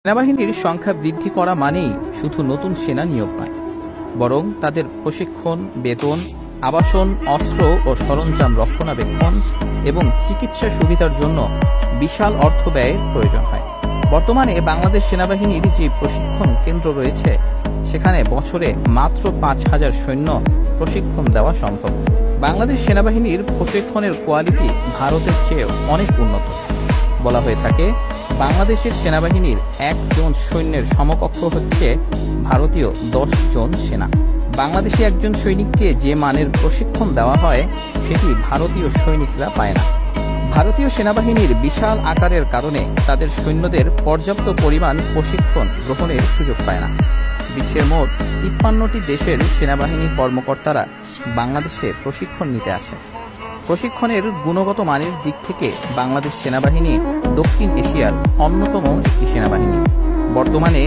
সেনাবাহিনীর সংখ্যা বৃদ্ধি করা মানেই শুধু নতুন সেনা নিয়োগ নয়, বরং তাদের প্রশিক্ষণ, বেতন, আবাসন, অস্ত্র ও সরঞ্জাম রক্ষণাবেক্ষণ এবং চিকিৎসা সুবিধার জন্য বিশাল অর্থ ব্যয়ের প্রয়োজন হয়। বর্তমানে বাংলাদেশ সেনাবাহিনীর যে প্রশিক্ষণ কেন্দ্র রয়েছে, সেখানে বছরে মাত্র ৫,০০০ সৈন্য প্রশিক্ষণ দেওয়া সম্ভব। বাংলাদেশ সেনাবাহিনীর প্রশিক্ষণের কোয়ালিটি ভারতের চেয়ে অনেক উন্নত। বলা হয়ে থাকে, বাংলাদেশের সেনাবাহিনীর ১ জন সৈন্যের সমকক্ষ হচ্ছে ভারতীয় ১০ জন সেনা। বাংলাদেশে একজন সৈনিককে যে মানের প্রশিক্ষণ দেওয়া হয়, সেটি ভারতীয় সৈনিকরা পায় না। ভারতীয় সেনাবাহিনীর বিশাল আকারের কারণে তাদের সৈন্যদের পর্যাপ্ত পরিমাণ প্রশিক্ষণ গ্রহণের সুযোগ পায় না। বিশ্বের মোট ৫৩টি দেশের সেনাবাহিনীর কর্মকর্তারা বাংলাদেশে প্রশিক্ষণ নিতে আসে। প্রশিক্ষণের গুণগত মানের দিক থেকে বাংলাদেশ সেনাবাহিনী দক্ষিণ এশিয়ার অন্যতম একটি সেনাবাহিনী। বর্তমানে